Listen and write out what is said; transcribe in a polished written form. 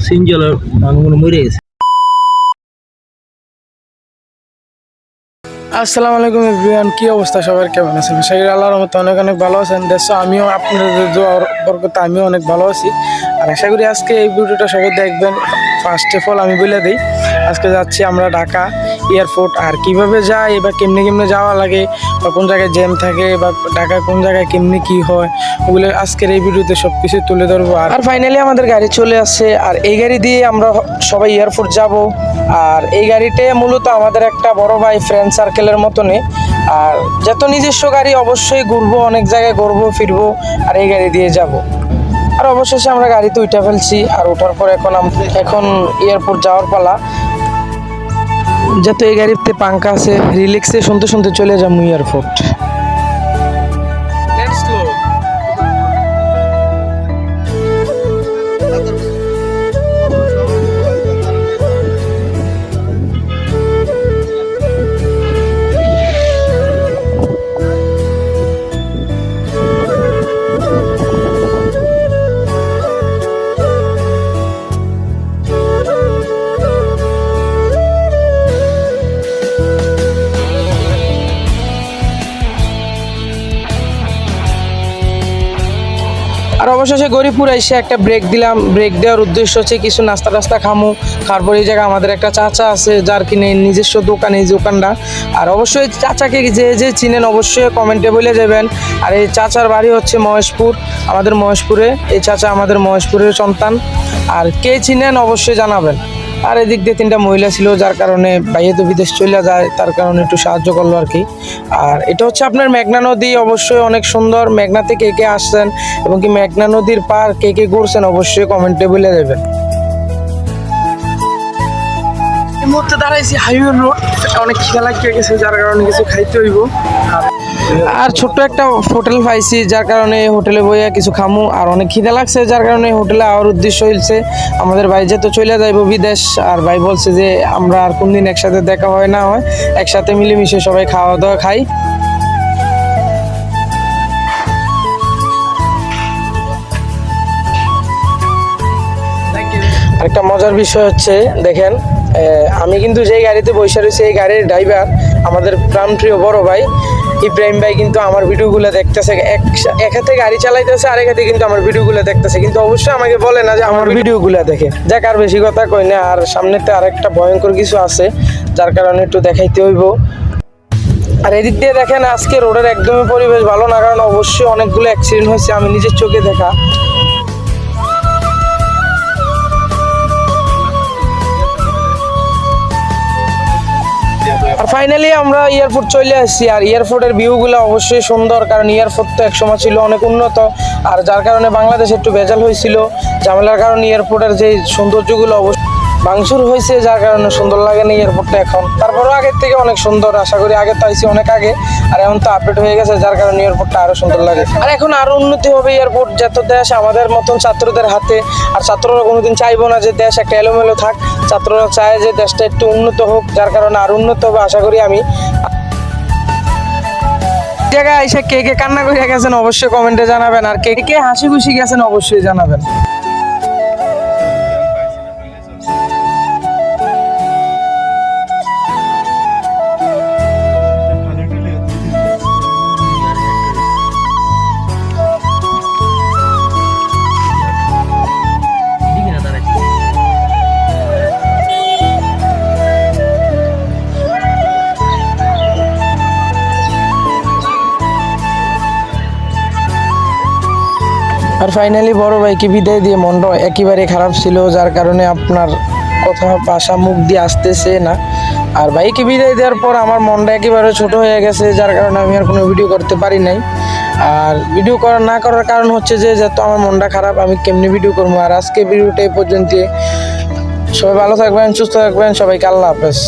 সিনজলের মানুষগুলো মরে গেছে। আসসালামু আলাইকুম এভরিওয়ান, কি অবস্থা সবার, কেমন আছেন? শাকির আল্লাহর রহমতে অনেক অনেক ভালো আছেন। দেখছো আমিও আপনাদের দোয়ার বরকতে আমিও অনেক ভালো আছি। আর আশা করি আজকে এই ভিডিওটা সবাই দেখবেন। ফার্স্ট অফ অল আমি বলে দিই, আজকে যাচ্ছি আমরা ঢাকা এয়ারপোর্ট। আর কিভাবে যাই বা কেমনে কেমনে যাওয়া লাগে বা কোন জায়গায় জ্যাম থাকে বা ঢাকায় কোন জায়গায় কেমনি কি হয় ওগুলো আজকের এই ভিডিওতে সব কিছু তুলে ধরবো। আর ফাইনালি আমাদের গাড়ি চলে আসছে, আর এই গাড়ি দিয়ে আমরা সবাই এয়ারপোর্ট যাব। আর এই গাড়িতে মূলত আমাদের একটা বড় ভাই ফ্রেন্ড সার্কেলের মতনই। আর যত নিজস্ব গাড়ি অবশ্যই ঘুরবো, অনেক জায়গায় ঘুরবো ফিরবো, আর এই গাড়ি দিয়ে যাব। আর অবশেষে আমরা গাড়িতে উঠে ফেলছি, আর ওঠার পর এখন এয়ারপোর্ট যাওয়ার পালা। যত এই গাড়িতে পাঙ্খা আছে, রিল্যাক্সে শুনতে শুনতে চলে যাবো এয়ারপোর্ট। আর অবশেষে গরিপুর এসে একটা ব্রেক দিলাম। ব্রেক দেওয়ার উদ্দেশ্য হচ্ছে কিছু নাস্তা টাস্তা খামু। তারপর এই জায়গায় আমাদের একটা চাচা আছে, যার কিনে নিজস্ব দোকান, এই দোকানটা। আর অবশ্যই চাচাকে যে যে চিনেন অবশ্যই কমেন্টে বলে যাবেন। আর এই চাচার বাড়ি হচ্ছে মহেশপুর, আমাদের মহেশপুরে। এই চাচা আমাদের মহেশপুরের সন্তান। আর কে চিনেন অবশ্যই জানাবেন। আর এদিক দিয়ে তিনটা মহিলা ছিল, যার কারণে বাইরে তো বিদেশ চলে যায়, তার কারণে একটু সাহায্য করলো আর কি। আর এটা হচ্ছে আপনার মেঘনা নদী, অবশ্যই অনেক সুন্দর। মেঘনাতে কে কে আসছেন এবং কি মেঘনা নদীর পার কে কে ঘুরছেন অবশ্যই কমেন্টে বলে দেবেন। এই মুহূর্তে দাঁড়াইছি হাইওয়ে রোড, অনেক খিদা লাগিয়ে গেছে, যার কারণে কিছু খাইতে হইব। আর ছোট্ট একটা হোটেল পাইছি, যার কারণে হোটেলে বইয়া কিছু খামু। আর অনেক খিদা লাগছে, যার কারণে হোটেলে আওয়ার উদ্দেশ্য হয়েছে আমাদের ভাই যেহেতু চলে যাইব বিদেশ। আর ভাই বলছে যে আমরা আর কোনদিন একসাথে দেখা হয় না হয়, একসাথে মিলেমিশে সবাই খাওয়া দাওয়া খাই। একটা মজার বিষয় হচ্ছে দেখেন, আমি কিন্তু যেই গাড়িতে বসে রয়েছি এই গাড়ির ড্রাইভার আমাদের প্রাণপ্রিয় বড় ভাই ইব্রাহিম ভাই কিন্তু আমার ভিডিওগুলো দেখতেছে। এক হাতে গাড়ি চালাইতেছে, আরেক হাতে কিন্তু আমার ভিডিওগুলো দেখতেছে, কিন্তু অবশ্যই আমাকে বলে না যে আমার ভিডিওগুলো দেখে। যাক আর বেশি কথা কই না, আর সামনেতে আরেকটা ভয়ঙ্কর কিছু আছে, যার কারণে একটু দেখাইতে হইব। আর এদিক দিয়ে দেখেন আজকে রোডের একদমই পরিবেশ ভালো না, কারণ অবশ্যই অনেকগুলো অ্যাক্সিডেন্ট হয়েছে আমি নিজের চোখে দেখা। আর ফাইনালি আমরা এয়ারপোর্ট চলে আসছি। আর এয়ারপোর্টের ভিউগুলো অবশ্যই সুন্দর, কারণ এয়ারপোর্ট তো একসময় ছিল অনেক উন্নত। আর যার কারণে বাংলাদেশে একটু ভেজাল হয়েছিল, ঝামেলার কারণে এয়ারপোর্টের যে সৌন্দর্যগুলো অবশ্যই ভাঙচুর হয়েছে, যার কারণে সুন্দর লাগে না এয়ারপোর্টটা এখন। তারপরেও আগের থেকে অনেক সুন্দর, আশা করি। আগে তো আইসি অনেক আগে, আর এখন তো আপডেট হয়ে গেছে, যার কারণে এয়ারপোর্টটা আরো সুন্দর লাগে। আর এখন আরো উন্নতি হবে এয়ারপোর্ট, যত দেশ আমাদের মতন ছাত্রদের হাতে। আর ছাত্ররা কোনোদিন চাইবো না যে দেশ একটা এলোমেলো থাক, ছাত্ররা চায় যে দেশটা একটু উন্নত হোক, যার কারণে আর উন্নত হবে আশা করি আমি। জায়গায় এসে কে কে কান্না করে গেছেন অবশ্যই কমেন্টে জানাবেন, আর কে কে হাসি খুশি গেছেন অবশ্যই জানাবেন। আর ফাইনালি বড় ভাইকে বিদায় দিয়ে মনটা একেবারে খারাপ ছিল, যার কারণে আপনার কথা ভাষা মুখ দিয়ে আসতেছে না। আর ভাইকে বিদায় দেওয়ার পর আমার মনটা একেবারে ছোট হয়ে গেছে, যার কারণে আমি আর কোনো ভিডিও করতে পারি নাই। আর ভিডিও না করার কারণ হচ্ছে যে যেহেতু আমার মনটা খারাপ, আমি কেমনি ভিডিও করবো। আর আজকে ভিডিওটা এই পর্যন্ত। সবাই ভালো থাকবেন, সুস্থ থাকবেন, সবাইকে আল্লাহ হাফেজ।